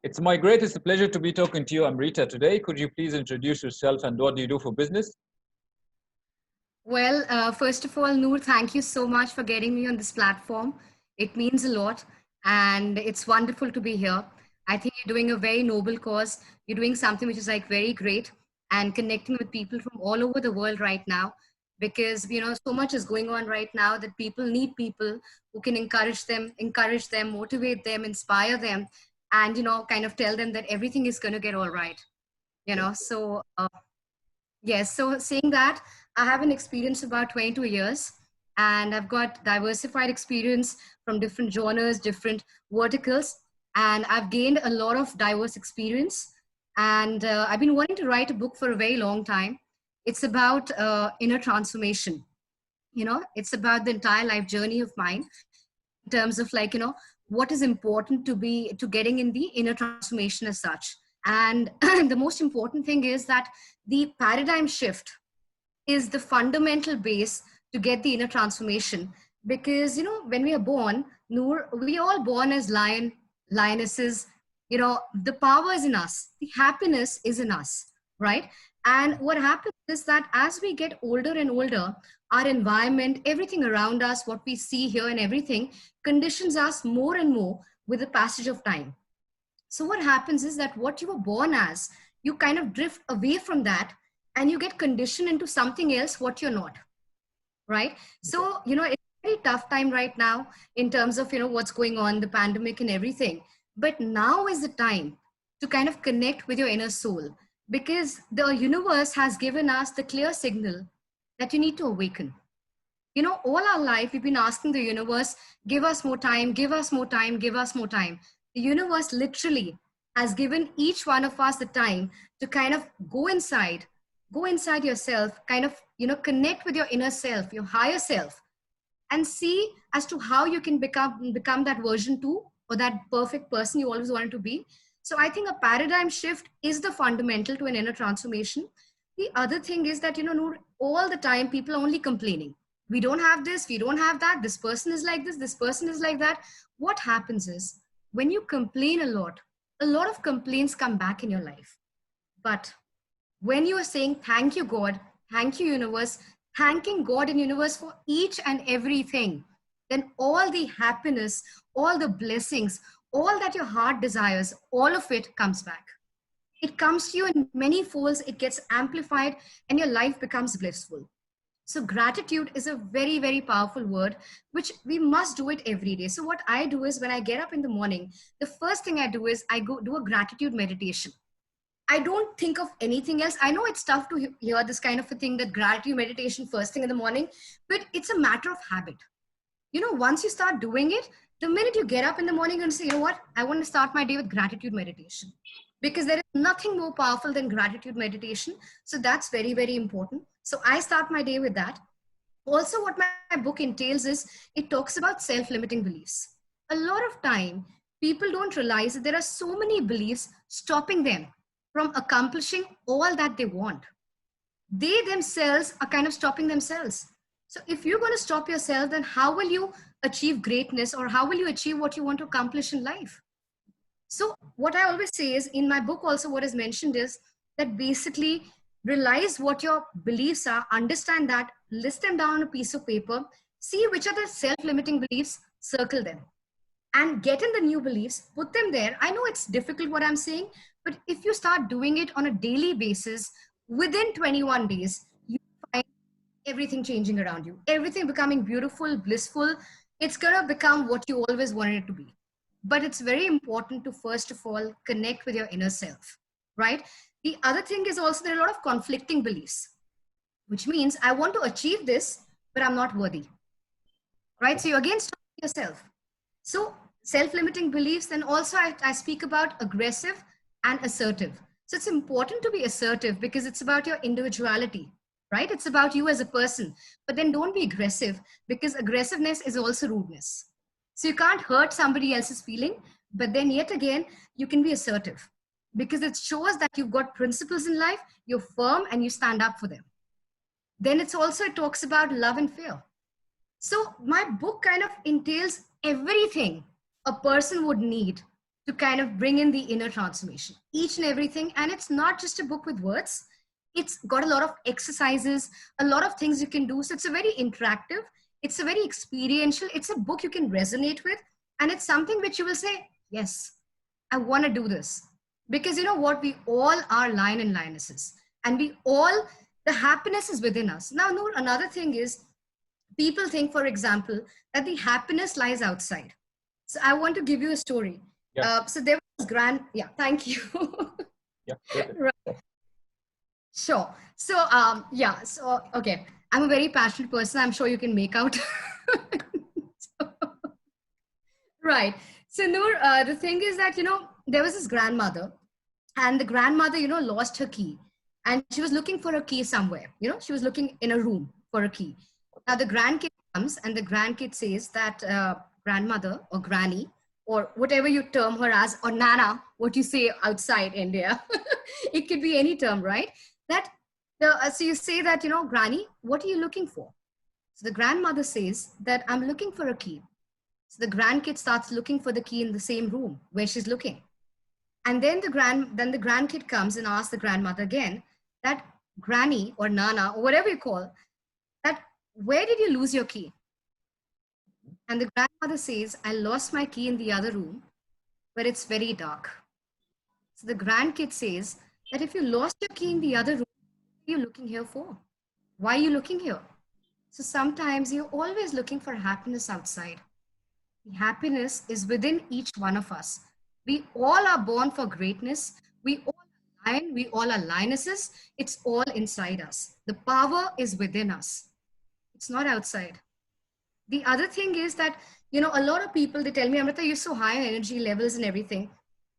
It's my greatest pleasure to be talking to you, Amrita, today. Could you please introduce yourself and what do you do for business? Well, first of all, Noor, thank you so much for getting me on this platform. It means a lot, and it's wonderful to be here. I think you're doing a very noble cause. You're doing something which is like very great and connecting with people from all over the world right now because so much is going on right now that people need people who can encourage them, motivate them, inspire them, and kind of tell them that everything is going to get all right. So Yes, so saying that, I have an experience about 22 years and I've got diversified experience from different genres, different verticals, and I've gained a lot of diverse experience. And I've been wanting to write a book for a very long time. It's about inner transformation. It's about the entire life journey of mine in terms of like, what is important to getting in the inner transformation as such. And the most important thing is that the paradigm shift is the fundamental base to get the inner transformation. Because, when we are born, Noor, we are all born as lionesses. The power is in us, the happiness is in us, right? And what happens is that as we get older and older, our environment, everything around us, what we see here and everything, conditions us more and more with the passage of time. So what happens is that what you were born as, you kind of drift away from that and you get conditioned into something else what you're not, right? So, it's a very tough time right now in terms of, what's going on, the pandemic and everything. But now is the time to kind of connect with your inner soul because the universe has given us the clear signal that you need to awaken. All our life we've been asking the universe, give us more time, give us more time, give us more time. The universe literally has given each one of us the time to kind of go inside yourself, kind of, connect with your inner self, your higher self, and see as to how you can become that version 2 or that perfect person you always wanted to be. So I think a paradigm shift is the fundamental to an inner transformation. The other thing is that, Noor, all the time people are only complaining. We don't have this, we don't have that, this person is like this person is like that. What happens is when you complain a lot of complaints come back in your life. But when you are saying thank you God, thank you universe, thanking God and universe for each and everything, then all the happiness, all the blessings, all that your heart desires, all of it comes back. It comes to you in many folds, it gets amplified, and your life becomes blissful. So gratitude is a very, very powerful word, which we must do it every day. So what I do is when I get up in the morning, the first thing I do is I go do a gratitude meditation. I don't think of anything else. I know it's tough to hear this kind of a thing, that gratitude meditation first thing in the morning, but it's a matter of habit. Once you start doing it, the minute you get up in the morning and say, what, I want to start my day with gratitude meditation, because there is nothing more powerful than gratitude meditation. So that's very, very important. So I start my day with that. Also, what my book entails is it talks about self-limiting beliefs. A lot of time, people don't realize that there are so many beliefs stopping them from accomplishing all that they want. They themselves are kind of stopping themselves. So if you're going to stop yourself, then how will you achieve greatness, or how will you achieve what you want to accomplish in life? So what I always say is, in my book also what is mentioned is that basically realize what your beliefs are, understand that, list them down on a piece of paper, see which are the self-limiting beliefs, circle them, and get in the new beliefs, put them there. I know it's difficult what I'm saying, but if you start doing it on a daily basis, within 21 days, you find everything changing around you, everything becoming beautiful, blissful. It's going to become what you always wanted it to be. But it's very important to, first of all, connect with your inner self, right? The other thing is also there are a lot of conflicting beliefs, which means I want to achieve this, but I'm not worthy, right? So you again stop yourself. So self-limiting beliefs, then also I speak about aggressive and assertive. So it's important to be assertive because it's about your individuality, right? It's about you as a person, but then don't be aggressive, because aggressiveness is also rudeness. So you can't hurt somebody else's feeling, but then yet again, you can be assertive because it shows that you've got principles in life, you're firm and you stand up for them. Then it talks about love and fear. So my book kind of entails everything a person would need to kind of bring in the inner transformation, each and everything. And it's not just a book with words. It's got a lot of exercises, a lot of things you can do. So it's a very interactive, it's a very experiential, it's a book you can resonate with. And it's something which you will say, yes, I want to do this. Because you know what? We all are lion and lionesses. And we all, the happiness is within us. Now, Noor, another thing is, people think, for example, that the happiness lies outside. So I want to give you a story. Yeah. So there was yeah, thank you. Yeah. Right. Sure. So, yeah, so, okay. I'm a very passionate person. I'm sure you can make out. So, right. So, Noor, the thing is that, there was this grandmother, and the grandmother, lost her key. And she was looking for a key somewhere. She was looking in a room for a key. Now, the grandkid comes, and the grandkid says that grandmother or granny, or whatever you term her as, or nana, what you say outside India, it could be any term, right? That so you say that, granny, what are you looking for? So the grandmother says that I'm looking for a key. So the grandkid starts looking for the key in the same room where she's looking. And then the grandkid comes and asks the grandmother again, that granny or nana or whatever you call, that where did you lose your key? And the grandmother says, I lost my key in the other room, but it's very dark. So the grandkid says that if you lost your key in the other room, what are you looking here for? Why are you looking here? So sometimes you're always looking for happiness outside. The happiness is within each one of us. We all are born for greatness. We all are lion. We all are lionesses. It's all inside us. The power is within us. It's not outside. The other thing is that, a lot of people, they tell me, Amrita, you're so high on energy levels and everything.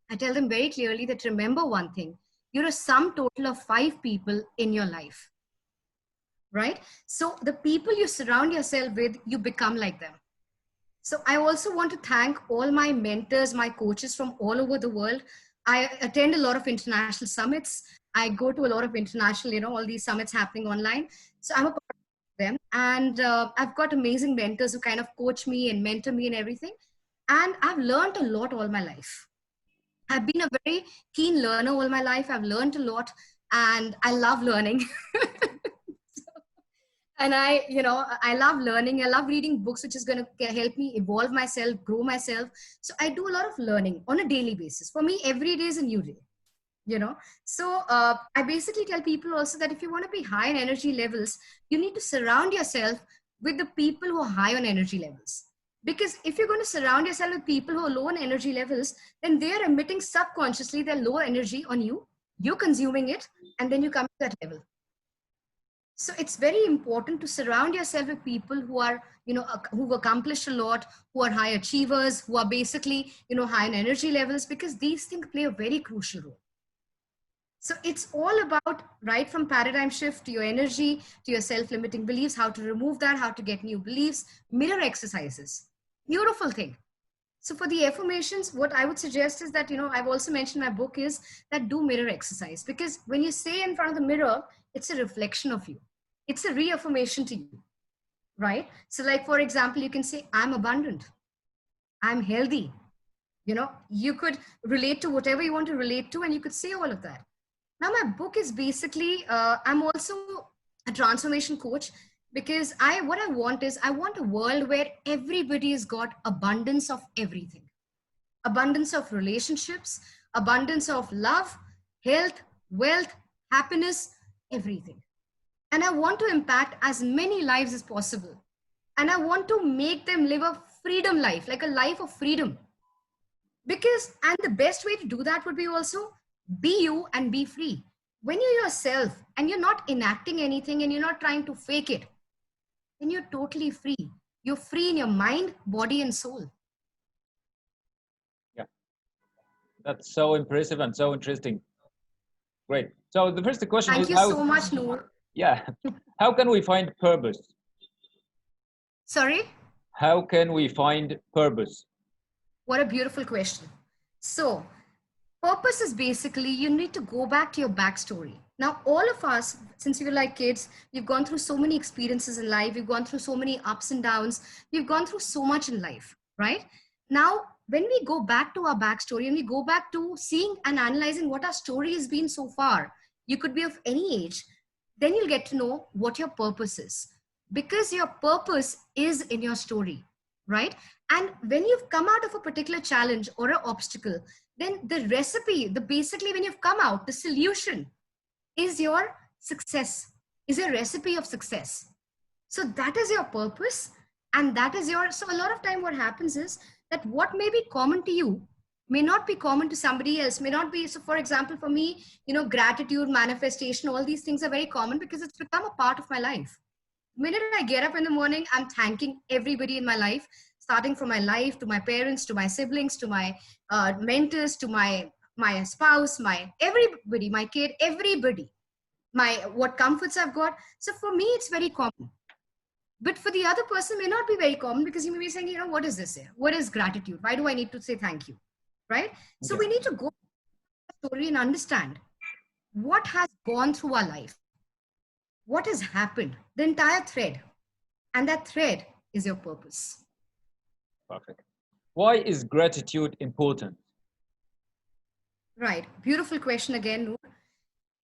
I tell them very clearly that remember one thing, you're a sum total of 5 people in your life, right? So the people you surround yourself with, you become like them. So I also want to thank all my mentors, my coaches from all over the world. I attend a lot of international summits. I go to a lot of international, all these summits happening online. So I'm a part of them. And I've got amazing mentors who kind of coach me and mentor me and everything. And I've learned a lot all my life. I've been a very keen learner all my life. I've learned a lot and I love learning. And I love learning. I love reading books, which is going to help me evolve myself, grow myself. So I do a lot of learning on a daily basis. For me, every day is a new day. So I basically tell people also that if you want to be high in energy levels, you need to surround yourself with the people who are high on energy levels. Because if you're going to surround yourself with people who are low on energy levels, then they're emitting subconsciously their low energy on you. You're consuming it, and then you come to that level. So it's very important to surround yourself with people who are, who've accomplished a lot, who are high achievers, who are basically, high in energy levels, because these things play a very crucial role. So it's all about, right from paradigm shift to your energy, to your self-limiting beliefs, how to remove that, how to get new beliefs, mirror exercises. Beautiful thing. So for the affirmations, what I would suggest is that, I've also mentioned in my book is that do mirror exercise, because when you say in front of the mirror, it's a reflection of you. It's a reaffirmation to you, right? So like, for example, you can say, I'm abundant. I'm healthy. You could relate to whatever you want to relate to, and you could say all of that. Now, my book is basically, I'm also a transformation coach, because what I want is, I want a world where everybody has got abundance of everything. Abundance of relationships, abundance of love, health, wealth, happiness, everything. And I want to impact as many lives as possible. And I want to make them live a freedom life, like a life of freedom. And the best way to do that would be also be you and be free. When you're yourself and you're not enacting anything and you're not trying to fake it, then you're totally free. You're free in your mind, body, and soul. Yeah, that's so impressive and so interesting. Great. So the first question Thank is you how, so much, Nour. yeah, how can we find purpose? Sorry? How can we find purpose? What a beautiful question. So, purpose is basically you need to go back to your backstory. Now, all of us, since we were like kids, we've gone through so many experiences in life. We've gone through so many ups and downs. We've gone through so much in life, right? Now, when we go back to our backstory and we go back to seeing and analyzing what our story has been so far, you could be of any age, then you'll get to know what your purpose is. Because your purpose is in your story, right? And when you've come out of a particular challenge or an obstacle, then the recipe, the basically when you've come out, the solution is your success, is a recipe of success. So that is your purpose, and that is your, so a lot of time what happens is that what may be common to you may not be common to somebody else, may not be. So for example, for me, gratitude, manifestation, all these things are very common because it's become a part of my life. The minute I get up in the morning, I'm thanking everybody in my life, starting from my life, to my parents, to my siblings, to my mentors, to my spouse, my everybody, my kid, everybody, my what comforts I've got. So for me, it's very common. But for the other person, may not be very common because you may be saying, what is this here? What is gratitude? Why do I need to say thank you? Right? So we need to go to the story and understand what has gone through our life, what has happened, the entire thread. And that thread is your purpose. Perfect. Why is gratitude important? Right. Beautiful question again, Noor.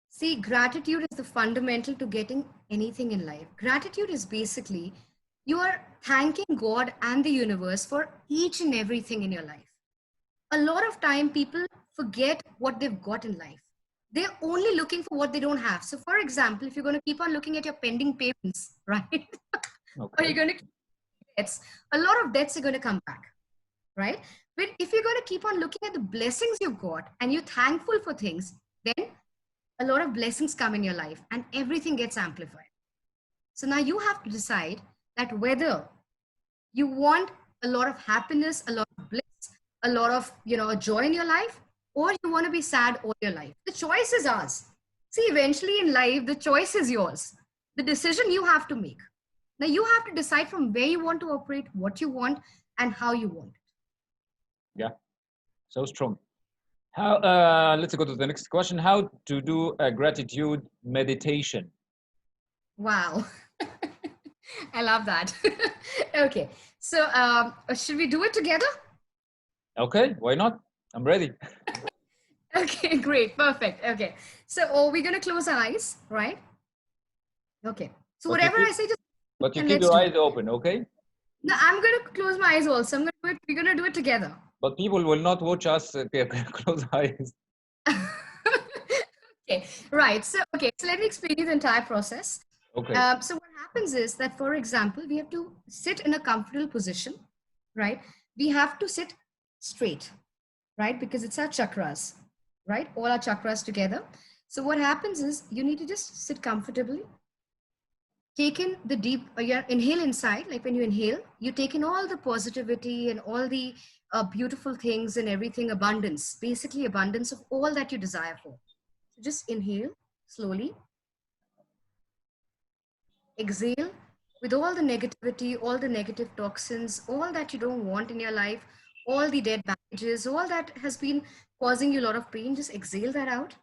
See, gratitude is the fundamental to getting anything in life. Gratitude is basically you are thanking God and the universe for each and everything in your life. A lot of time people forget what they've got in life. They're only looking for what they don't have. So for example, if you're going to keep on looking at your pending payments, right? Or you're going to keep debts, a lot of debts are going to come back, right? But if you're going to keep on looking at the blessings you've got and you're thankful for things, then a lot of blessings come in your life and everything gets amplified. So now you have to decide that whether you want a lot of happiness, a lot of bliss, a lot of joy in your life, or you want to be sad all your life. The choice is ours. See, eventually in life, the choice is yours. The decision you have to make. Now you have to decide from where you want to operate, what you want, and how you want it. Yeah, so strong. How? Let's go to the next question. How to do a gratitude meditation? Wow. I love that. Okay. So should we do it together? Okay, why not? I'm ready. Okay, great. Perfect. Okay. So we're going to close our eyes, right? Okay. So But you whatever I keep, say, just but you and keep let's your do it. eyes open, okay? No, I'm going to close my eyes also. I'm going to do it. We're going to do it together. But people will not watch us close eyes. Okay. Right. So, okay. So let me explain you the entire process. Okay. So what happens is that, for example, we have to sit in a comfortable position, right? We have to sit straight, right? Because it's our chakras, right? All our chakras together. So what happens is you need to just sit comfortably. Take in the deep, inhale inside, like when you inhale, you take in all the positivity and all the beautiful things and everything, abundance, basically abundance of all that you desire for. So just inhale slowly, exhale with all the negativity, all the negative toxins, all that you don't want in your life, all the dead baggages, all that has been causing you a lot of pain, just exhale that out.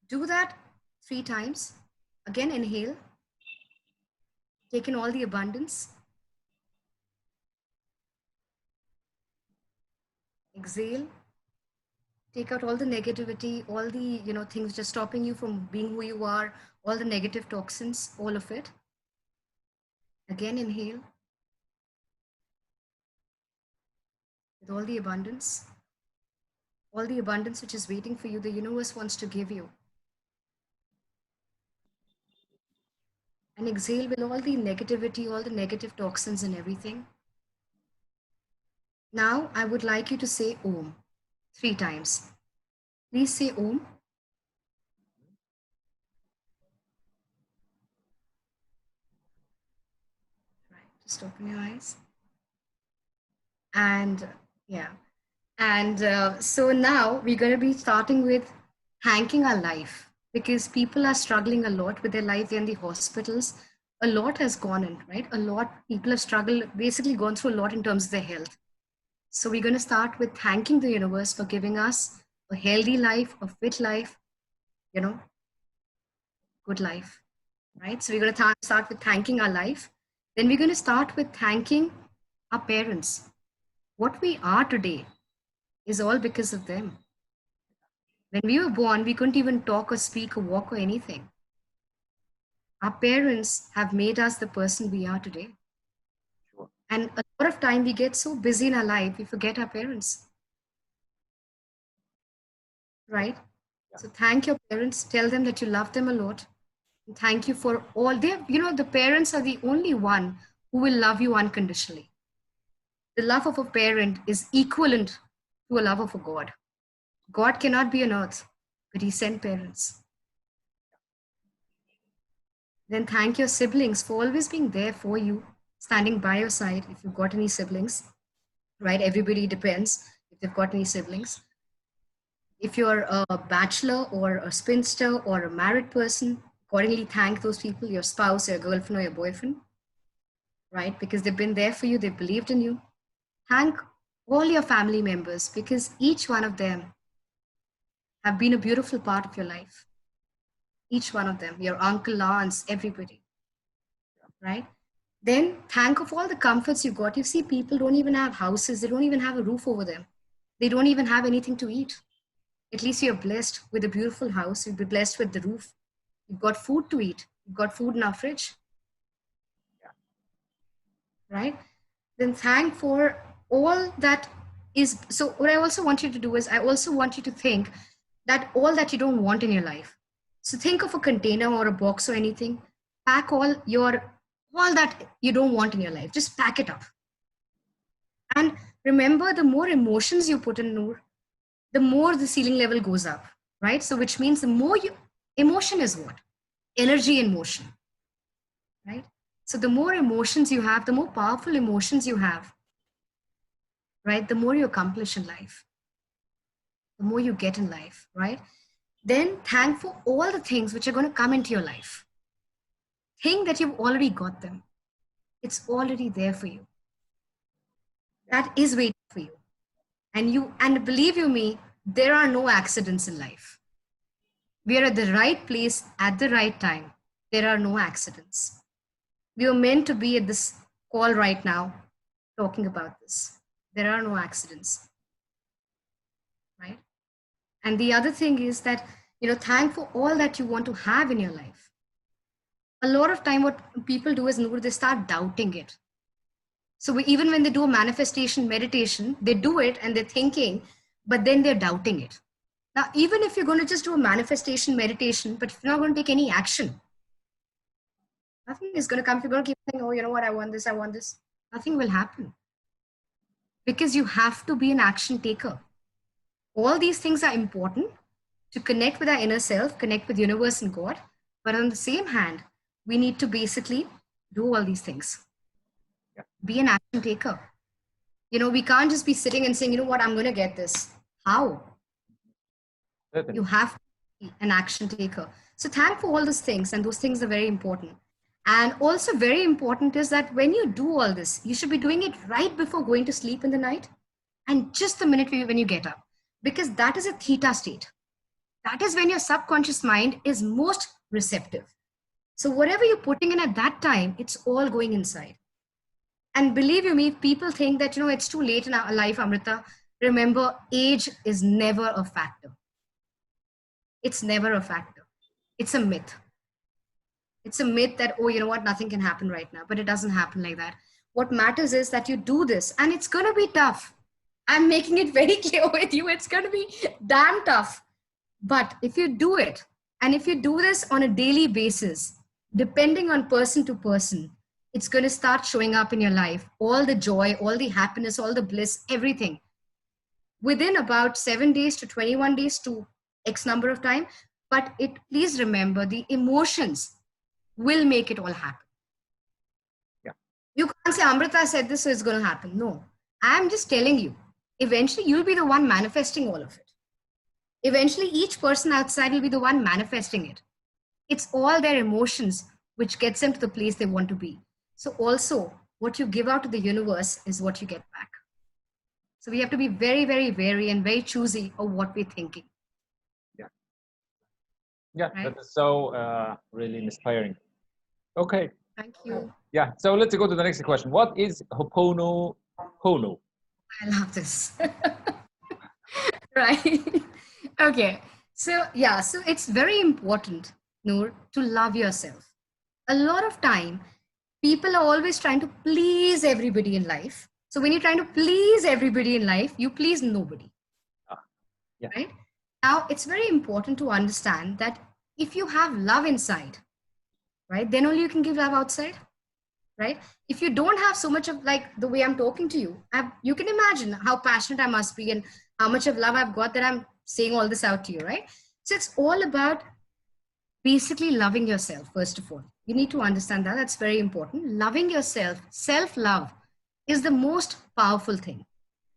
Do that 3 times. Again, inhale, take in all the abundance. Exhale, take out all the negativity, all the things just stopping you from being who you are, all the negative toxins, all of it. Again, inhale with all the abundance which is waiting for you, the universe wants to give you. And exhale with all the negativity, all the negative toxins and everything. Now I would like you to say Om 3 times. Please say Om. Right, just open your eyes. And yeah. And so now we're going to be starting with thanking our life, because people are struggling a lot with their life. They're in the hospitals. A lot has gone in, right? A lot people have struggled, basically gone through a lot in terms of their health. So we're going to start with thanking the universe for giving us a healthy life, a fit life, good life, right? So we're going to start with thanking our life. Then we're going to start with thanking our parents. What we are today is all because of them. When we were born, we couldn't even talk or speak or walk or anything. Our parents have made us the person we are today. Sure. And a lot of time we get so busy in our life, we forget our parents. Right? Yeah. So thank your parents. Tell them that you love them a lot. And thank you for all they have. The parents are the only one who will love you unconditionally. The love of a parent is equivalent to a love of a God. God cannot be on earth, but he sent parents. Then thank your siblings for always being there for you, standing by your side if you've got any siblings, right? Everybody depends if they've got any siblings. If you're a bachelor or a spinster or a married person, accordingly thank those people, your spouse, your girlfriend, or your boyfriend, right? Because they've been there for you, they believed in you. Thank all your family members because each one of them have been a beautiful part of your life. Each one of them, your uncle, aunts, everybody, right? Then thank of all the comforts you got. You see, people don't even have houses, they don't even have a roof over them, they don't even have anything to eat. At least you're blessed with a beautiful house, you'll be blessed with the roof. You've got food to eat, you've got food in our fridge, right? Then thank for all that is. So, what I also want you to do is, I also want you to think that all that you don't want in your life. So, think of a container or a box or anything. Pack all that you don't want in your life. Just pack it up. And remember, the more emotions you put in, Noor, the more the ceiling level goes up, right? So, which means the more emotion is what? Energy in motion, right? So, the more emotions you have, the more powerful emotions you have, right? The more you accomplish in life, the more you get in life, right? Then thank for all the things which are going to come into your life. Think that you've already got them. It's already there for you. That is waiting for you. And believe you me, there are no accidents in life. We are at the right place at the right time. There are no accidents. We are meant to be at this call right now talking about this. There are no accidents, right? And the other thing is that, thank for all that you want to have in your life. A lot of time, what people do is, Noor, they start doubting it. So even when they do a manifestation meditation, they do it and they're thinking, but then they're doubting it. Now, even if you're going to just do a manifestation meditation, but if you're not going to take any action, nothing is going to come. If you're going to keep saying, oh, you know what, I want this, nothing will happen. Because you have to be an action taker. All these things are important to connect with our inner self, connect with universe and God. But on the same hand, we need to basically do all these things. Yeah. Be an action taker. We can't just be sitting and saying, you know what, I'm going to get this. How? Certainly. You have to be an action taker. So thank for all those things, and those things are very important. And also very important is that when you do all this, you should be doing it right before going to sleep in the night and just the minute when you get up, because that is a theta state. That is when your subconscious mind is most receptive. So whatever you're putting in at that time, it's all going inside. And believe you me, if people think that, it's too late in our life, Amrita, remember, age is never a factor. It's never a factor. It's a myth. It's a myth that, oh, you know what, nothing can happen right now, but it doesn't happen like that. What matters is that you do this, and it's going to be tough. I'm making it very clear with you. It's going to be damn tough. But if you do it, and if you do this on a daily basis, depending on person to person, it's going to start showing up in your life. All the joy, all the happiness, all the bliss, everything. Within about 7 days to 21 days to X number of time. But please remember, the emotions will make it all happen. Yeah. You can't say, Amrita said this, so it's going to happen. No, I'm just telling you, eventually you'll be the one manifesting all of it. Eventually, each person outside will be the one manifesting it. It's all their emotions which gets them to the place they want to be. So also, what you give out to the universe is what you get back. So we have to be very, very wary and very choosy of what we're thinking. Yeah. Yeah, right? that is so really inspiring. Okay. Thank you. Yeah, so let's go to the next question. What is Ho'oponopono. I love this. Right. Okay. So, yeah, so it's very important, Noor, to love yourself. A lot of time, people are always trying to please everybody in life. So, when you're trying to please everybody in life, you please nobody, Ah, yeah, right? Now, it's very important to understand that if you have love inside, right, then only you can give love outside, right? If you don't have so much of like the way I'm talking to you, you can imagine how passionate I must be and how much of love I've got that I'm saying all this out to you, right? So it's all about basically loving yourself, first of all. You need to understand that. That's very important. Loving yourself, self love is the most powerful thing.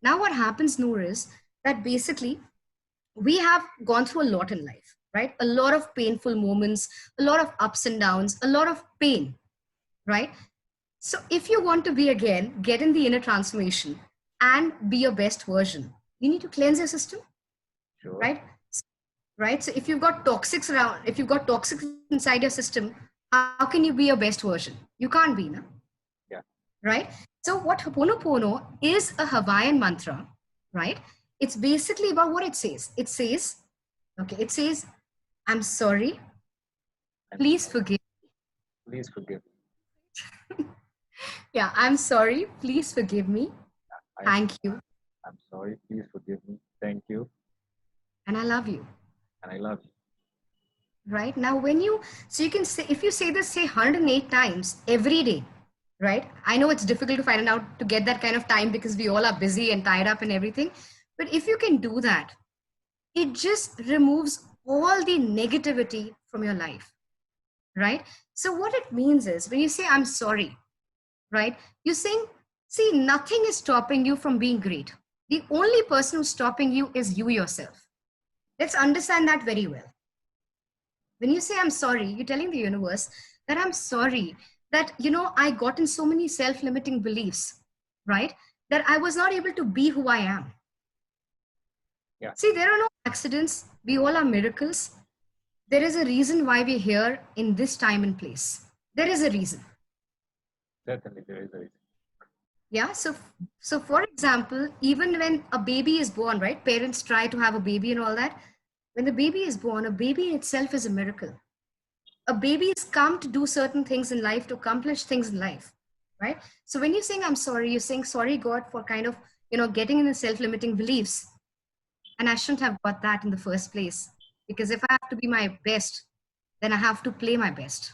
Now, what happens, Noor, is that basically we have gone through a lot in life, right? A lot of painful moments, a lot of ups and downs, a lot of pain, right? So if you want to be again, get in the inner transformation and be your best version, you need to cleanse your system, sure. right? Right. So if you've got toxics around, if you've got toxics inside your system, how can you be your best version? You can't be, no? Yeah, Right? So what Ho'oponopono is a Hawaiian mantra, right? It's basically about what it says. It says, okay, it says, I'm sorry, I'm please sorry. forgive. Please forgive me. Yeah, I'm sorry, please forgive me. I am. Thank you. I'm sorry. Please forgive me. Thank you, And I love you. and I love you. Right now, when you, so you can say, if you say this, say 108 times every day, right? I know it's difficult to find out to get that kind of time because we all are busy and tied up and everything. But if you can do that, it just removes all the negativity from your life, right? So what it means is when you say, I'm sorry, right? You're saying, see, nothing is stopping you from being great. The only person who's stopping you is you yourself. Let's understand that very well. When you say I'm sorry, you're telling the universe that I'm sorry that, I got in so many self-limiting beliefs, right? That I was not able to be who I am. Yeah, See, there are no accidents. We all are miracles. There is a reason why we're here in this time and place. There is a reason. certainly there is a reason. Yeah. So for example, even when a baby is born, right? Parents try to have a baby and all that. When the baby is born, a baby in itself is a miracle. A baby is come to do certain things in life, to accomplish things in life, right? So when you're saying I'm sorry, you're saying sorry, God, for kind of, getting in the self-limiting beliefs. And I shouldn't have got that in the first place. Because if I have to be my best, then I have to play my best.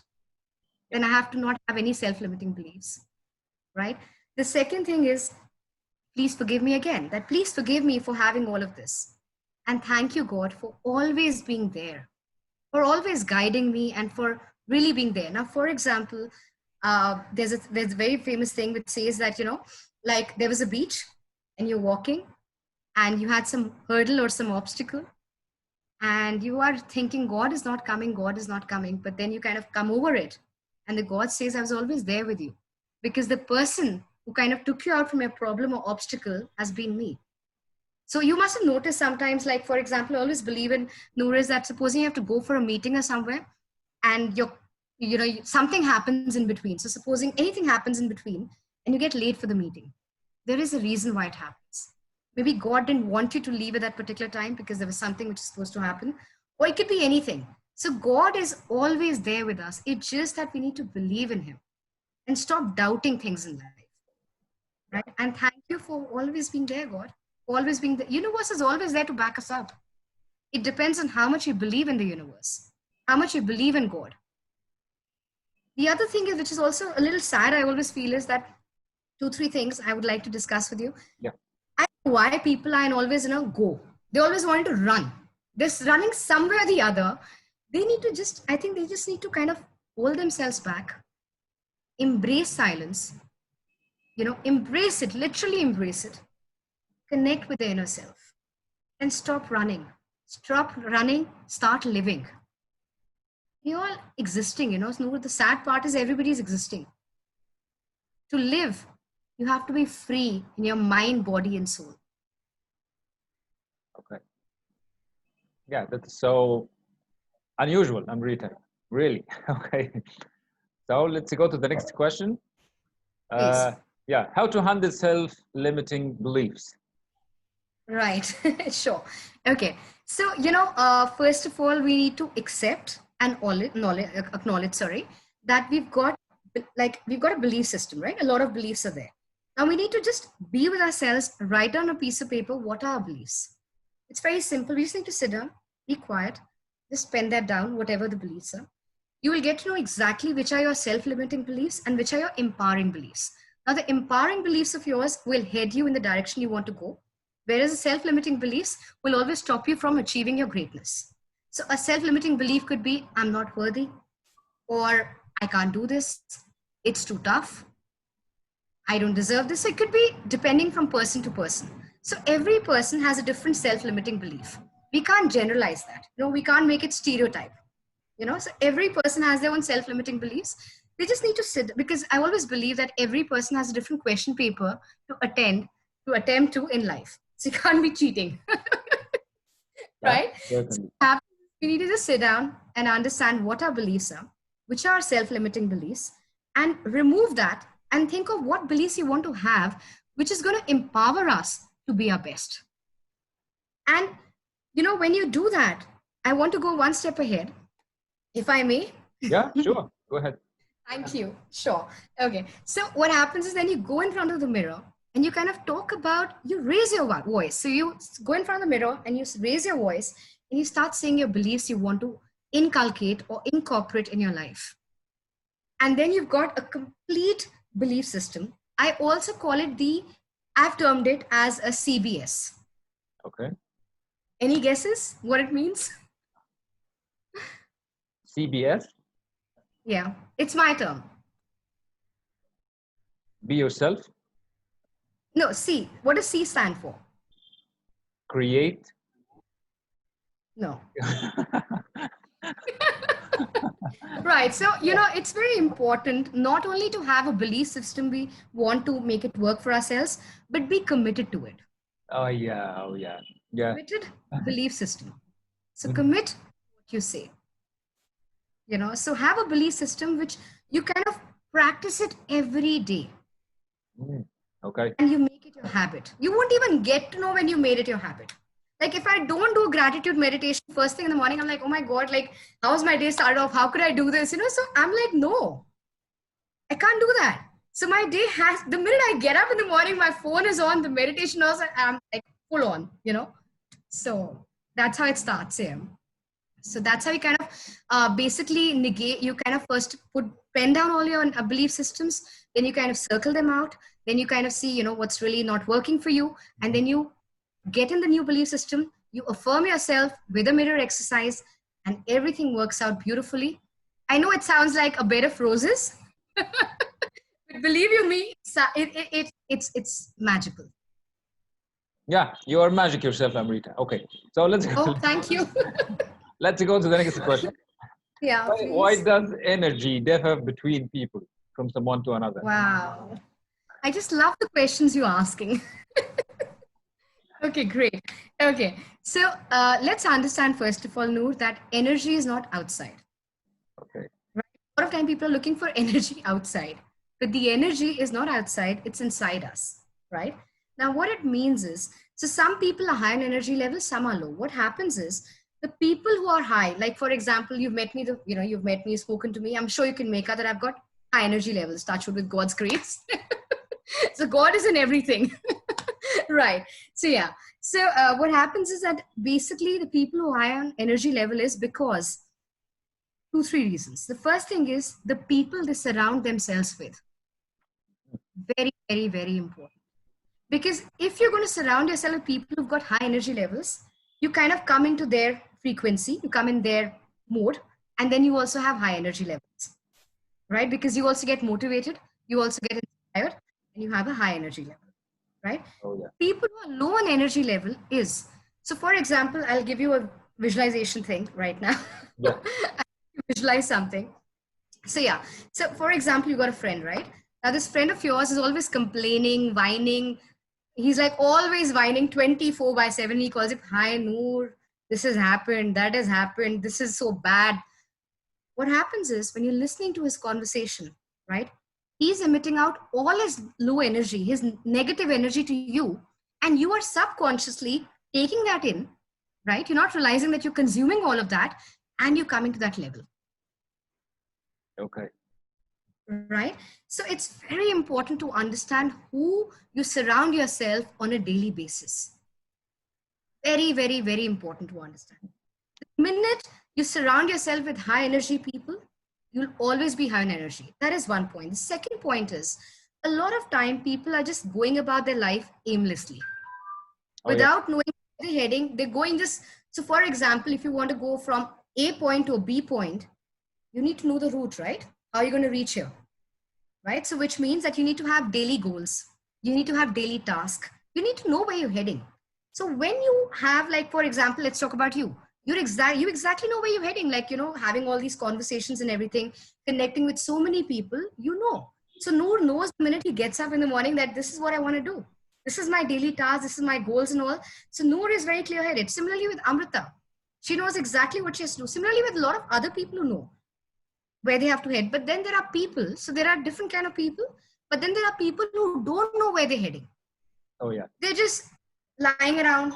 Yeah, Then I have to not have any self-limiting beliefs, right? The second thing is, please forgive me again. That please forgive me for having all of this. And thank you, God, for always being there, for always guiding me and for really being there. Now, for example, there's a very famous thing which says that, like there was a beach and you're walking and you had some hurdle or some obstacle and you are thinking, God is not coming. But then you kind of come over it. And the God says, I was always there with you because the person who kind of took you out from your problem or obstacle has been me. So you must have noticed sometimes, like for example, I always believe in Nour is that supposing you have to go for a meeting or somewhere, and something happens in between. So supposing anything happens in between, and you get late for the meeting, there is a reason why it happens. Maybe God didn't want you to leave at that particular time because there was something which is supposed to happen, or it could be anything. So God is always there with us. It's just that we need to believe in Him and stop doubting things in life, yeah, right? And thank you for always being there, God. Always being the universe is always there to back us up. It depends on how much you believe in the universe, how much you believe in God. The other thing is, which is also a little sad, I always feel, is that two, three things I would like to discuss with you. yeah, I know why people are and always, go. They always want to run. This running somewhere or the other. They need to just, I think they just need to kind of hold themselves back, embrace silence, embrace it, literally embrace it, connect with their inner self and stop running. Stop running, start living. We're all existing, Noor, the sad part is everybody's existing. To live, you have to be free in your mind, body, and soul. okay. Yeah, that's so unusual, Amrita. Really. Okay. So let's go to the next question. Uh, Please. Yeah, how to handle self-limiting beliefs. Right. Sure. Okay. So, first of all, we need to accept and acknowledge, sorry, that we've got a belief system, right? A lot of beliefs are there. Now we need to just be with ourselves, write down a piece of paper, what are our beliefs? It's very simple. We just need to sit down, be quiet, just pen that down, whatever the beliefs are. You will get to know exactly which are your self-limiting beliefs and which are your empowering beliefs. Now, the empowering beliefs of yours will head you in the direction you want to go, whereas the self-limiting beliefs will always stop you from achieving your greatness. So, a self-limiting belief could be, I'm not worthy, or I can't do this, it's too tough, I don't deserve this. So it could be depending from person to person. So every person has a different self-limiting belief. We can't generalize that. We can't make it stereotype. So every person has their own self-limiting beliefs. They just need to sit, because I always believe that every person has a different question paper to attempt to in life. So you can't be cheating, Yeah, right? So certainly. we need to just sit down and understand what our beliefs are, which are our self-limiting beliefs, and remove that and think of what beliefs you want to have, which is going to empower us to be our best. And when you do that, I want to go one step ahead, if I may. Yeah, sure. Go ahead. Thank you. Sure. Okay. So what happens is then you go in front of the mirror and you kind of talk about, you raise your voice. So you go in front of the mirror and you raise your voice and you start saying your beliefs you want to inculcate or incorporate in your life. And then you've got a complete belief system. I also call it I've termed it as a CBS. Okay. Any guesses what it means? CBS, Yeah, it's my term. be yourself, No, C. What does C stand for? create. No. Right. So, it's very important not only to have a belief system, we want to make it work for ourselves, but be committed to it. Oh yeah, oh yeah, yeah. Committed belief system. So, commit what you say. So have a belief system which you kind of practice it every day Mm, okay. and you make it your habit. You won't even get to know when you made it your habit. Like if I don't do gratitude meditation first thing in the morning, I'm like, oh my God, like how's my day started off? How could I do this? So I'm like, no, I can't do that. So my day the minute I get up in the morning, my phone is on, the meditation also, I'm like full on. So that's how it starts here. So that's how you kind of basically negate, you kind of first pen down all your belief systems, then you kind of circle them out, then you kind of see, what's really not working for you. And then you get in the new belief system, you affirm yourself with a mirror exercise, and everything works out beautifully. I know it sounds like a bed of roses, but believe you me, it's magical. Yeah, you are magic yourself, Amrita. Okay, so let's go. Oh, thank you. Let's go to the next question. Yeah, Why please. does energy differ between people from someone to another? Wow. I just love the questions you're asking. Okay, great. Okay, so let's understand first of all, Noor, that energy is not outside. Okay. Right? A lot of time people are looking for energy outside, but the energy is not outside, it's inside us, right? Now, what it means is, so some people are high in energy levels, some are low. What happens is, the people who are high, like for example, you've met me, you've spoken to me. I'm sure you can make out that I've got high energy levels, touch wood with God's grace. So God is in everything. Right. So yeah. So what happens is that basically the people who are high on energy level is because two, three reasons. The first thing is the people they surround themselves with. Very, very, very important. Because if you're going to surround yourself with people who've got high energy levels, you kind of come into their frequency, you come in their mode, and then you also have high energy levels, right? Because you also get motivated, you also get inspired, and you have a high energy level, right? Oh yeah. People who are low on energy level is, so for example, I'll give you a visualization thing right now. Yeah. Visualize something. So yeah, so for example, you got a friend, right? Now this friend of yours is always complaining, whining. He's like always whining 24/7. He calls it, hi Noor, this has happened, that has happened, this is so bad. What happens is when you're listening to his conversation, right? he's emitting out all his low energy, his negative energy to you, and you are subconsciously taking that in, right? You're not realizing that you're consuming all of that, and you're coming to that level. Okay. Right? So it's very important to understand who you surround yourself on a daily basis. Very, very, very important to understand. The minute you surround yourself with high energy people, you'll always be high in energy. That is one point. The second point is a lot of time people are just going about their life aimlessly without knowing where they're heading. They're going just, so for example, if you want to go from A point to a B point, you need to know the route, right? How are you going to reach here? Right? So which means that you need to have daily goals. You need to have daily tasks. You need to know where you're heading. So when you have, like, for example, let's talk about you. You exactly know where you're heading, like, having all these conversations and everything, connecting with so many people, So Nour knows the minute he gets up in the morning that this is what I want to do. This is my daily task. This is my goals and all. So Nour is very clear headed. Similarly with Amrita, she knows exactly what she has to do. Similarly with a lot of other people who know where they have to head. But then there are people, so there are different kind of people, but then there are people who don't know where they're heading. Oh yeah. They're just lying around,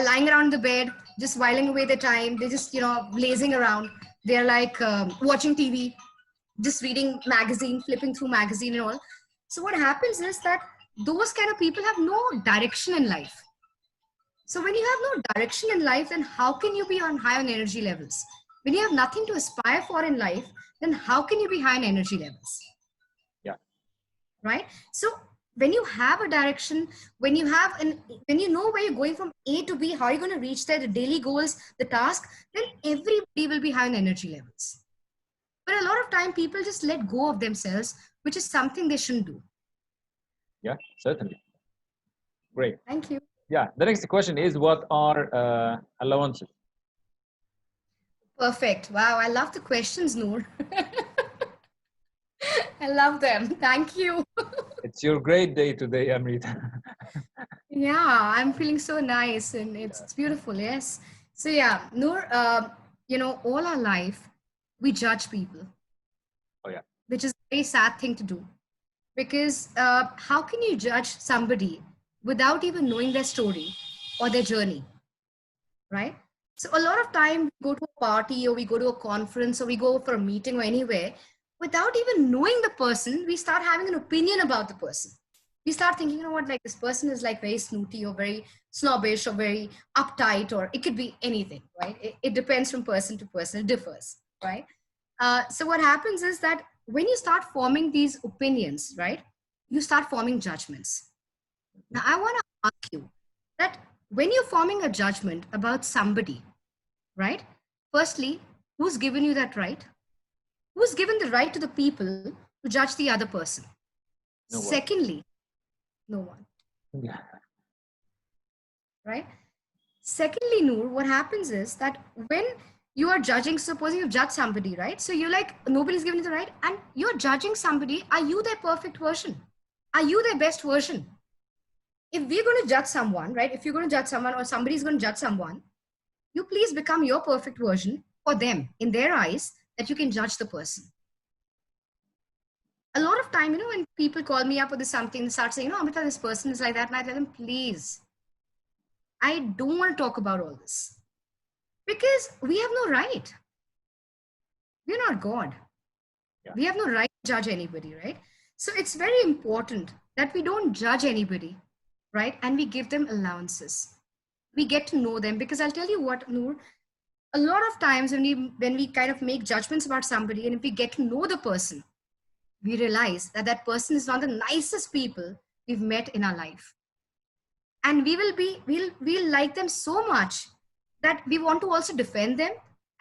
lying around the bed, just whiling away their time. They're just, lazing around. They're like watching TV, just reading magazine, flipping through magazine and all. So what happens is that those kind of people have no direction in life. So when you have no direction in life, then how can you be on high on energy levels? When you have nothing to aspire for in life, then how can you be high in energy levels? Yeah. Right? So when you have a direction, when you know where you're going from A to B, how are you going to reach there, the daily goals, the task, then everybody will be high in energy levels. But a lot of time people just let go of themselves, which is something they shouldn't do. Yeah, certainly. Great. Thank you. Yeah, the next question is, what are allowances? Perfect. Wow, I love the questions, Nour. I love them. Thank you. It's your great day today, Amrita. Yeah, I'm feeling so nice and it's beautiful. Yes. So yeah, Noor, all our life we judge people, Oh yeah. which is a very sad thing to do because how can you judge somebody without even knowing their story or their journey, right? So a lot of time we go to a party or we go to a conference or we go for a meeting or anywhere without even knowing the person, we start having an opinion about the person. We start thinking, what, like this person is like very snooty or very snobbish or very uptight, or it could be anything, right? It depends from person to person, it differs, right? So what happens is that when you start forming these opinions, right, you start forming judgments. Now, I want to ask you that when you're forming a judgment about somebody, right? Firstly, who's given you that right? Who's given the right to the people to judge the other person? No one. Secondly, no one. Yeah. Right? Secondly, Noor, what happens is that when you are judging, supposing you've judged somebody, right? So you're like, nobody's given you the right, and you're judging somebody. Are you their perfect version? Are you their best version? If we're going to judge someone, right? If you're going to judge someone or somebody's going to judge someone, you please become your perfect version for them in their eyes that you can judge the person. A lot of time, when people call me up with something and start saying, Amrita, this person is like that, and I tell them, please, I don't want to talk about all this because we have no right. We're not God. Yeah. We have no right to judge anybody, right? So it's very important that we don't judge anybody, right? And we give them allowances. We get to know them, because I'll tell you what, Noor, a lot of times when we kind of make judgments about somebody, and if we get to know the person, we realize that that person is not the nicest people we've met in our life. And we'll like them so much that we want to also defend them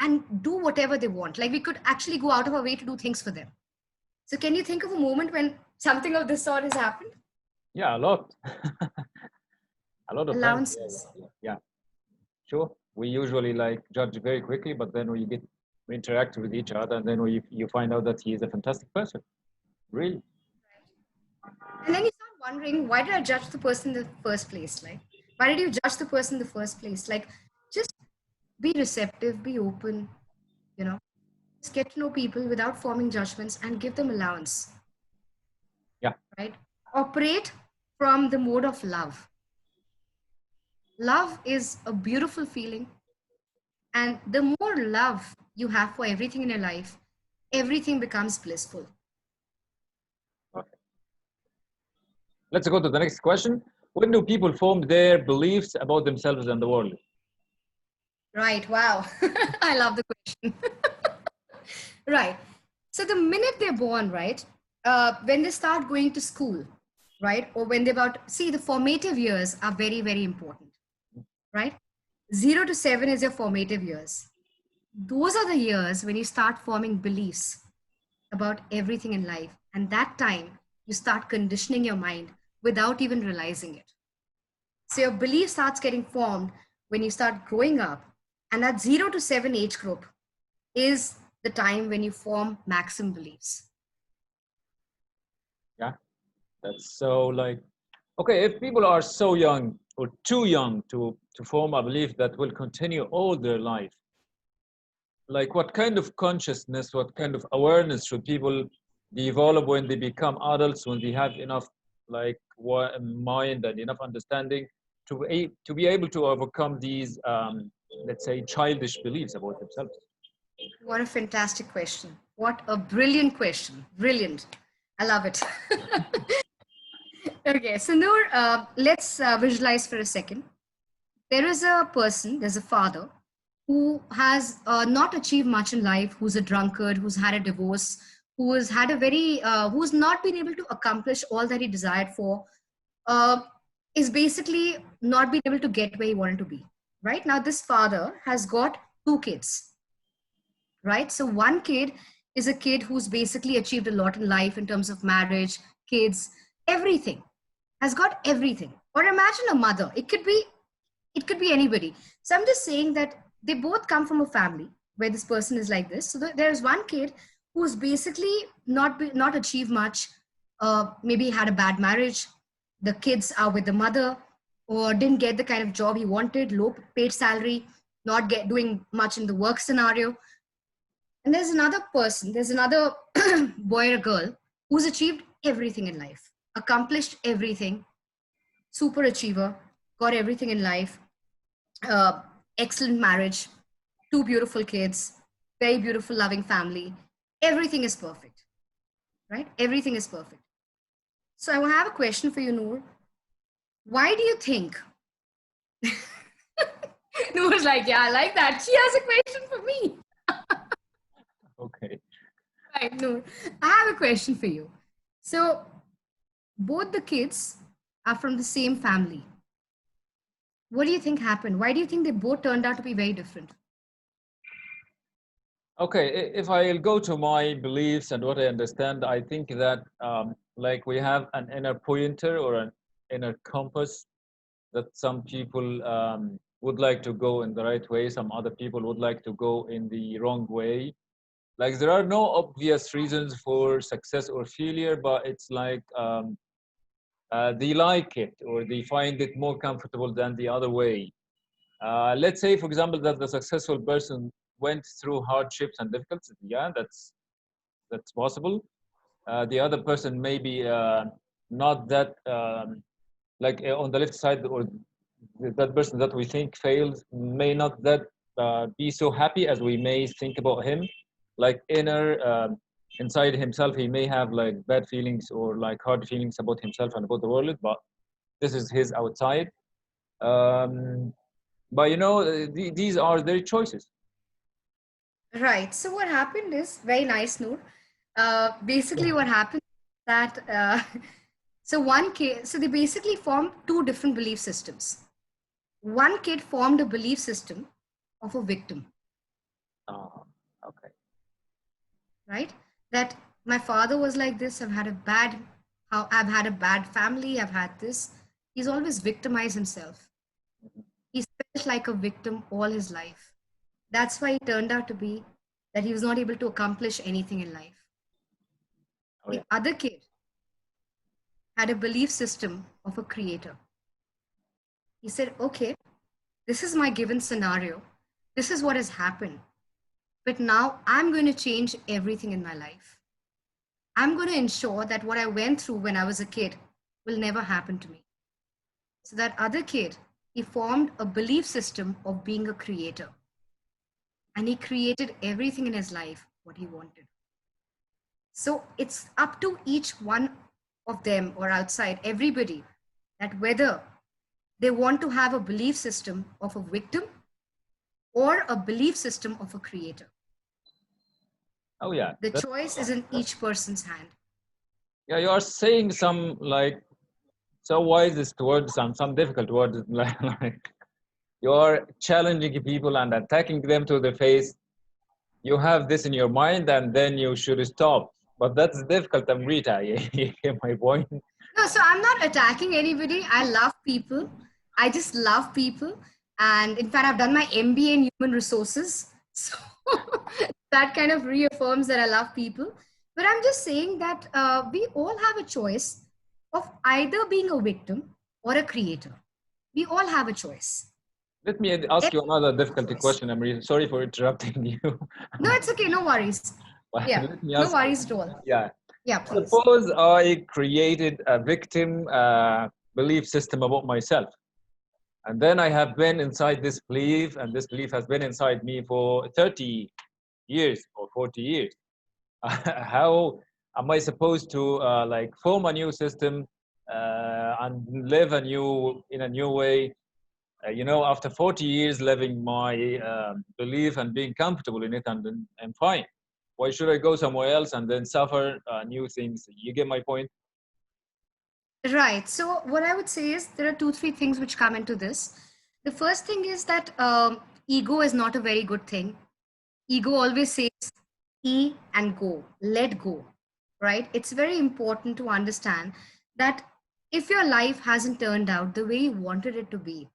and do whatever they want. Like we could actually go out of our way to do things for them. So can you think of a moment when something of this sort has happened? Yeah, a lot. A lot of times. Allowances. Yeah. Sure. We usually like judge very quickly, but then we interact with each other, and then you find out that he is a fantastic person. Really. And then you start wondering, why did I judge the person in the first place? Like, why did you judge the person in the first place? Like, just be receptive, be open, just get to know people without forming judgments and give them allowance. Yeah. right? Operate from the mode of love. Love is a beautiful feeling. And the more love you have for everything in your life, everything becomes blissful. Okay. Let's go to the next question. When do people form their beliefs about themselves and the world? Right. Wow. I love the question. Right. So the minute they're born, right, when they start going to school, right, or when they're about, see, the formative years are very, very important, right? 0 to 7 is your formative years. Those are the years when you start forming beliefs about everything in life. And that time, you start conditioning your mind without even realizing it. So your belief starts getting formed when you start growing up. And that 0 to 7 age group is the time when you form maximum beliefs. Yeah, that's so like, okay, if people are so young or too young to form a belief that will continue all their life, like what kind of consciousness, what kind of awareness should people develop when they become adults, when they have enough like mind and enough understanding to be able to overcome these, let's say, childish beliefs about themselves? What a fantastic question. What a brilliant question. Brilliant. I love it. Okay, so Noor, let's visualize for a second. There is a person, there's a father who has not achieved much in life, who's a drunkard, who's had a divorce, who's had a very, who's not been able to accomplish all that he desired for, uh, is basically not being able to get where he wanted to be. Right now, this father has got two kids, right? So one kid is a kid who's basically achieved a lot in life in terms of marriage, kids, everything, has got everything. Or imagine a mother. It could be anybody. So I'm just saying that they both come from a family where this person is like this. So there's one kid who's basically not achieved much. Maybe had a bad marriage. The kids are with the mother, or didn't get the kind of job he wanted, low paid salary, not get doing much in the work scenario. And there's another person, there's another boy or girl who's achieved everything in life, accomplished everything, super achiever, got everything in life, uh, excellent marriage, two beautiful kids, very beautiful, loving family. Everything is perfect, right? Everything is perfect. So I have a question for you, Noor. Why do you think? Noor's like, yeah, I like that. She has a question for me. Okay. Right, Noor. I have a question for you. So both the kids are from the same family. What do you think happened? Why do you think they both turned out to be very different? Okay, if I'll go to my beliefs and what I understand, I think that like we have an inner pointer or an inner compass that some people would like to go in the right way, some other people would like to go in the wrong way. Like there are no obvious reasons for success or failure, but it's like they like it or they find it more comfortable than the other way. Let's say, for example, that the successful person went through hardships and difficulties. Yeah, that's possible. The other person may be not that like on the left side, or that person that we think failed may not that be so happy as we may think about him. Like inside himself, he may have like bad feelings or like hard feelings about himself and about the world, but this is his outside. Um, but these are their choices. Right. So what happened is very nice, Noor. Basically, what happened that so one kid, so they basically formed two different belief systems. One kid formed a belief system of a victim, Oh, okay. right? That my father was like this. I've had a bad family. I've had this. He's always victimized himself. He felt like a victim all his life. That's why it turned out to be that he was not able to accomplish anything in life. Oh The yeah. other kid had a belief system of a creator. He said, okay, this is my given scenario. This is what has happened. But now I'm going to change everything in my life. I'm going to ensure that what I went through when I was a kid will never happen to me. So that other kid, he formed a belief system of being a creator. And he created everything in his life what he wanted. So it's up to each one of them or outside everybody that whether they want to have a belief system of a victim or a belief system of a creator. Oh yeah, The choice is in each person's hand. yeah. You are saying some like so wisest words, some difficult words, like you are challenging people and attacking them to the face. You have this in your mind, and then you should stop. But that's difficult, Amrita. You get my point. No, so I'm not attacking anybody. I love people. I just love people. And in fact, I've done my MBA in human resources. So that kind of reaffirms that I love people. But I'm just saying that we all have a choice of either being a victim or a creator. We all have a choice. Let me ask you another Everyone has a difficult choice. question, Amrita. Sorry for interrupting you. No, it's okay. No worries. But Yeah. let me No ask you. worries at all. Yeah. Yeah, please. Suppose I created a victim belief system about myself. And then I have been inside this belief, and this belief has been inside me for 30 years or 40 years. How am I supposed to like form a new system and live a new in a new way? After 40 years living my belief and being comfortable in it, and fine. Why should I go somewhere else and then suffer new things? You get my point? Right. So, what I would say is there are two, three things which come into this. The first thing is that ego is not a very good thing. Ego always says e and go, let go, right? It's very important to understand that if your life hasn't turned out the way you wanted it to be,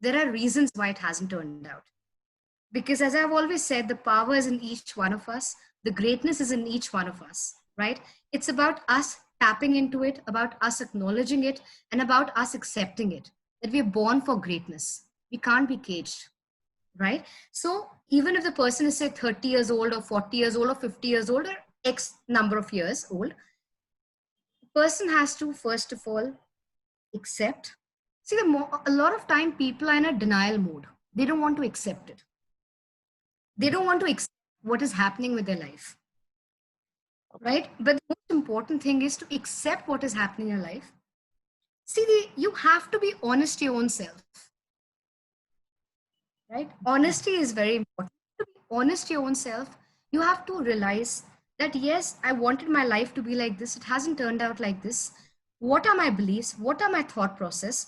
there are reasons why it hasn't turned out. Because as I've always said, the power is in each one of us, the greatness is in each one of us, right? It's about us tapping into it, about us acknowledging it, and about us accepting it, that we are born for greatness. We can't be caged, right? So even if the person is say 30 years old or 40 years old or 50 years old or X number of years old, the person has to first of all accept. See, a lot of time people are in a denial mode. They don't want to accept it. They don't want to accept what is happening with their life, Okay. right? But the most important thing is to accept what is happening in your life. See, you have to be honest to your own self, right? Honesty is very important. To be honest to your own self, you have to realize that yes, I wanted my life to be like this. It hasn't turned out like this. What are my beliefs? What are my thought process?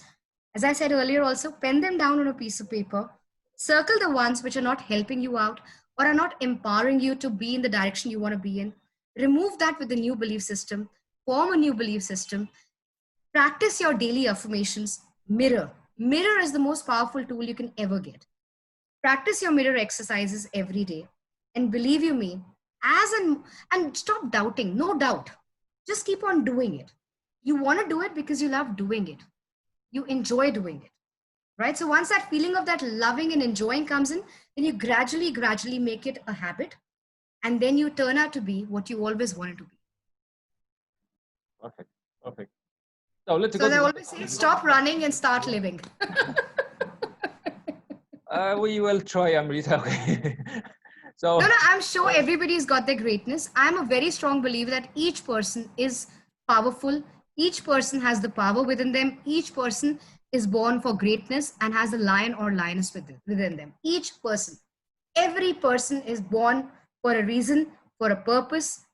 As I said earlier, also pen them down on a piece of paper. Circle the ones which are not helping you out or are not empowering you to be in the direction you want to be in. Remove that with the new belief system. Form a new belief system. Practice your daily affirmations. Mirror. Mirror is the most powerful tool you can ever get. Practice your mirror exercises every day. And believe you me, and stop doubting. No doubt. Just keep on doing it. You want to do it because you love doing it. You enjoy doing it. Right? So once that feeling of that loving and enjoying comes in, then you gradually make it a habit. And then you turn out to be what you always wanted to be. Perfect. Perfect. So let's So go as I to always say, stop running and start living. we will try, Amrita. No, So no, I'm sure everybody's got their greatness. I'm a very strong believer that each person is powerful. Each person has the power within them. Each person is born for greatness and has a lion or lioness within them. Each person. Every person is born for a reason, for a purpose.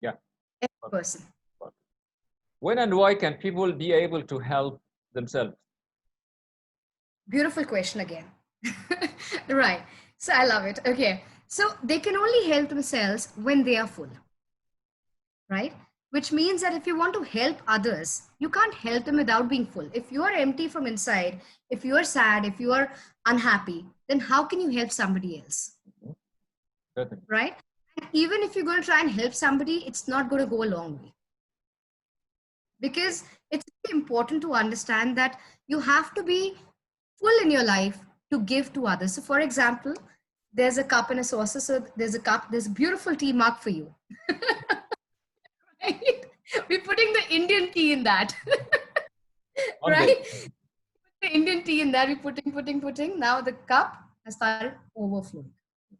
yeah. Every Perfect. person. Perfect. When and why can people be able to help themselves? Beautiful question again. Right. So I love it. Okay. So they can only help themselves when they are full, right? Which means that if you want to help others, you can't help them without being full. If you are empty from inside, if you are sad, if you are unhappy, then how can you help somebody else, Mhm. Certainly. right? And even if you're going to try and help somebody, it's not going to go a long way because it's really important to understand that you have to be full in your life to give to others. So, for example, there's a cup and a saucer. So there's a cup, there's a beautiful tea mug for you. Right? We're putting the Indian tea in that. One Right? day. The Indian tea in that, we're putting. Now the cup has started overflowing.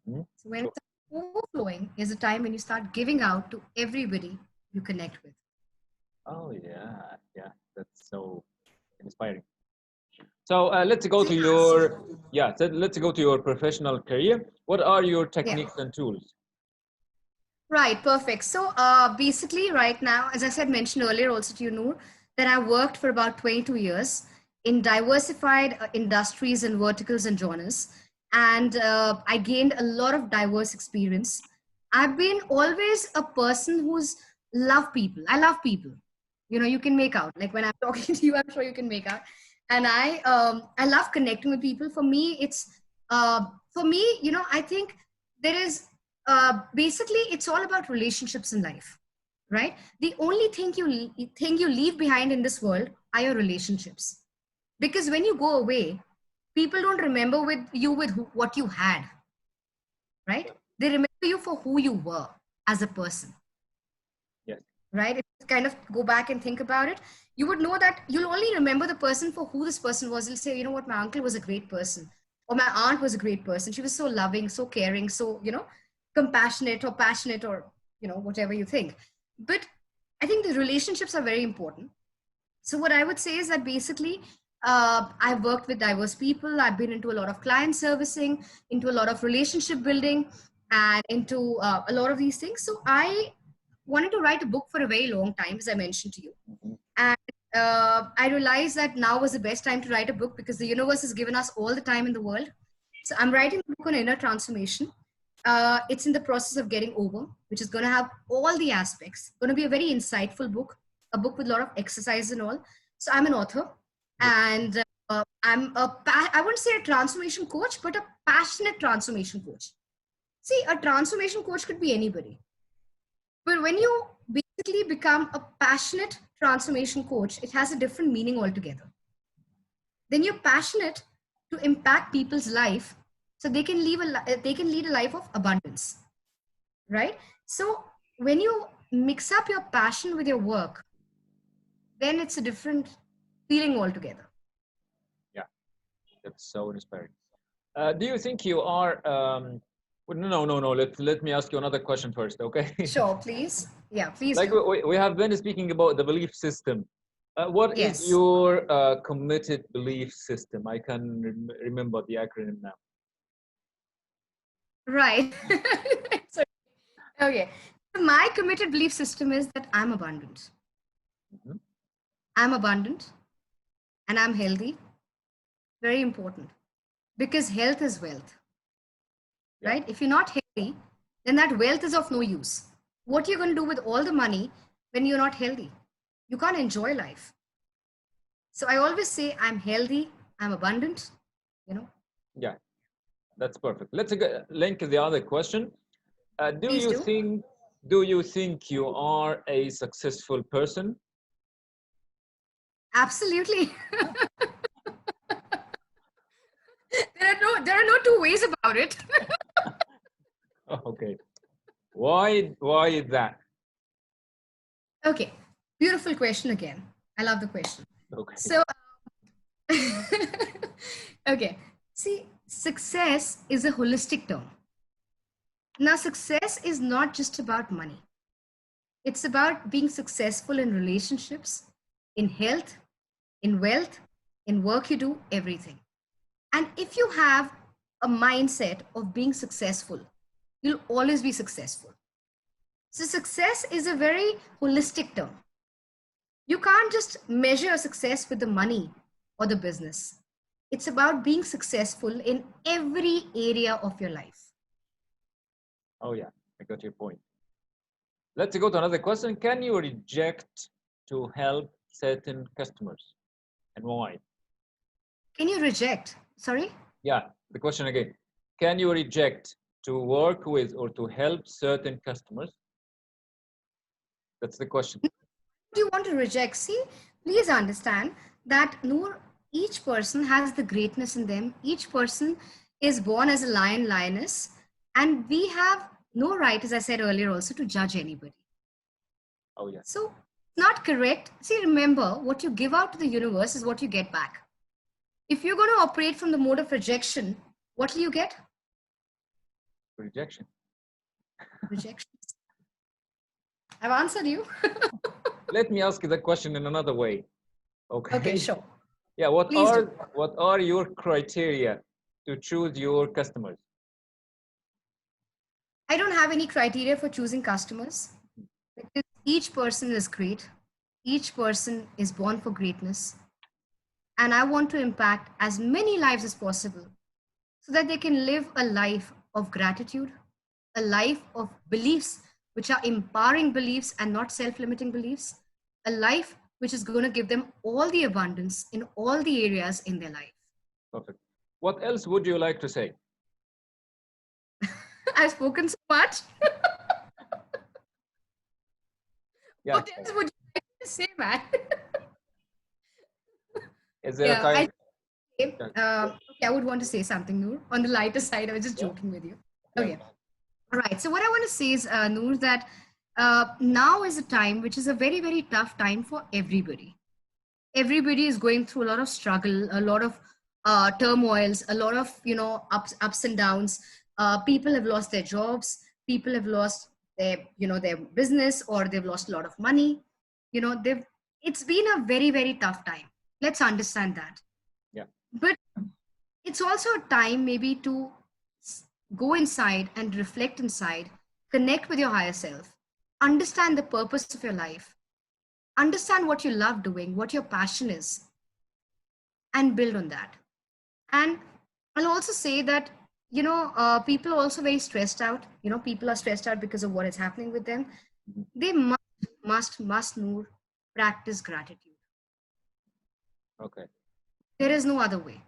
Mhm. So when True. it's overflowing is a time when you start giving out to everybody you connect with. Oh yeah, yeah. That's so inspiring. So let's go So to yes, your yeah. So let's go to your professional career. What are your yeah. techniques and tools? Right, perfect. So basically, right now, as I said, mentioned earlier also to you, Noor, that I worked for about 22 years in diversified industries and verticals and genres. And I gained a lot of diverse experience. I've been always a person who's love people. I love people. You know, you can make out. Like when I'm talking to you, I'm sure you can make out. And I love connecting with people. For me, you know, I think there is basically it's all about relationships in life, right? The only thing you leave behind in this world are your relationships, because when you go away, people don't remember with you with what you had, right? They remember you for who you were as a person, Yes. right? If you kind of go back and think about it, you would know that you'll only remember the person for who this person was. You'll say, you know what, my uncle was a great person, or my aunt was a great person. She was so loving, so caring, so, you know, compassionate or passionate, or, you know, whatever you think. But I think the relationships are very important. So what I would say is that basically, I've worked with diverse people. I've been into a lot of client servicing, into a lot of relationship building, and into a lot of these things. So I wanted to write a book for a very long time, as I mentioned to you. Mhm. And I realized that now was the best time to write a book, because the universe has given us all the time in the world. So I'm writing a book on inner transformation. It's in the process of getting over, which is going to have all the aspects. Going to be a very insightful book, a book with a lot of exercise and all. So I'm an author, Yes. and I wouldn't say a transformation coach, but a passionate transformation coach. See, a transformation coach could be anybody, but when you basically become a passionate transformation coach, it has a different meaning altogether. Then you're passionate to impact people's life, so they can they can lead a life of abundance, right? So when you mix up your passion with your work, then it's a different feeling altogether. Yeah. That's so inspiring. Do you think you are? Well, no, no, no. Let me ask you another question first, okay? Sure, please. Yeah, please Like do. we have been speaking about the belief system. What is Yes. your committed belief system? I can remember the acronym now. Right. So, okay. So my committed belief system is that I'm abundant. Mhm. I'm abundant and I'm healthy. Very important, because health is wealth, Yeah. right? If you're not healthy, then that wealth is of no use. What are you going to do with all the money when you're not healthy? You can't enjoy life. So I always say I'm healthy, I'm abundant, you know. Yeah. That's perfect. Let's link the other question. Do Please you do. think you are a successful person? Absolutely. There are no two ways about it. Okay. Why is that? Okay. Beautiful question again. I love the question. Okay. So okay. See, success is a holistic term. Now, success is not just about money. It's about being successful in relationships, in health, in wealth, in work you do, everything. And if you have a mindset of being successful, you'll always be successful. So, success is a very holistic term. You can't just measure success with the money or the business. It's about being successful in every area of your life. Oh yeah, I got your point. Let's go to another question. Can you reject to help certain customers and why? Can you reject? Sorry? Yeah, the question again. Can you reject to work with or to help certain customers? That's the question. Do you want to reject? See, please understand that Noor, each person has the greatness in them. Each person is born as a lion, lioness, and we have no right, as I said earlier, also to judge anybody. Oh, yes. So, not correct. See, remember, what you give out to the universe is what you get back. If you're going to operate from the mode of rejection, what will you get? Rejection. Rejections. I've answered you. Let me ask you the question in another way. Okay, Okay. sure. Yeah. Please do. What are your criteria to choose your customers? I don't have any criteria for choosing customers because each person is great. Each person is born for greatness. And I want to impact as many lives as possible so that they can live a life of gratitude, a life of beliefs which are empowering beliefs and not self limiting beliefs, a life which is going to give them all the abundance in all the areas in their life. Perfect. What else would you like to say? I've spoken so much. Yeah. What else would you like to say, man? Is there a Yeah, time? okay, okay, I would want to say something, Noor. On the lighter side, I was just Yeah. joking with you. Yeah. Okay. All right. So what I want to say is, Noor, that now is a time which is a very, very tough time for everybody. Everybody is going through a lot of struggle, a lot of turmoils, a lot of ups and downs. People have lost their jobs. People have lost their business, or they've lost a lot of money. They've It's been a very, very tough time. Let's understand that. Yeah. But it's also a time maybe to go inside and reflect inside, connect with your higher self, understand the purpose of your life, understand what you love doing, what your passion is, and build on that. And I'll also say that people are also very stressed out. People are stressed out because of what is happening with them. Mhm. They must Noor, practice gratitude. Okay. There is no other way.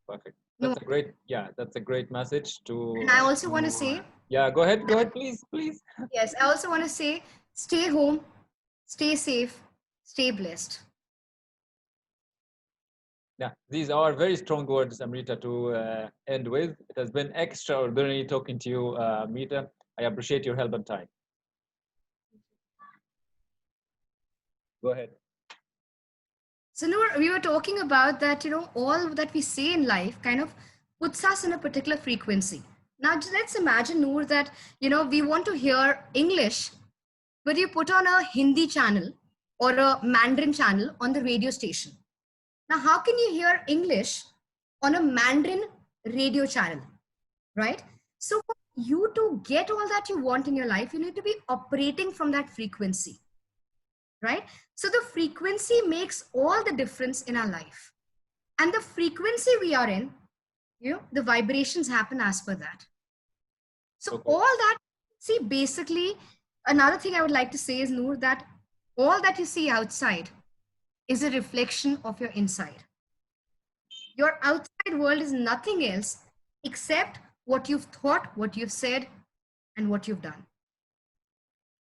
Perfect. No. That's a great message to. And I also want to say Yeah. Go ahead. Go that, ahead, please. Please. yes, I also want to say, stay home, stay safe, stay blessed. Yeah. These are very strong words, Amrita, to end with. It has been extraordinary talking to you, Amrita. I appreciate your help and time. Go ahead. So, Noor, we were talking about that, all that we say in life kind of puts us in a particular frequency. Now, let's imagine, Noor, that, we want to hear English, but you put on a Hindi channel or a Mandarin channel on the radio station. Now, how can you hear English on a Mandarin radio channel, right? So, for you to get all that you want in your life, you need to be operating from that frequency, right? So the frequency makes all the difference in our life. And the frequency we are in, the vibrations happen as per that. So Okay. all that, see, basically, another thing I would like to say is, Noor, that all that you see outside is a reflection of your inside. Your outside world is nothing else except what you've thought, what you've said, and what you've done.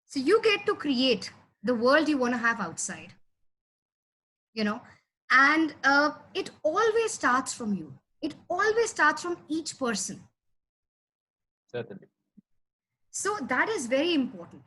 So you get to create the world you want to have outside. you know and it always starts from you. It always starts from each person. Certainly. So that is very important.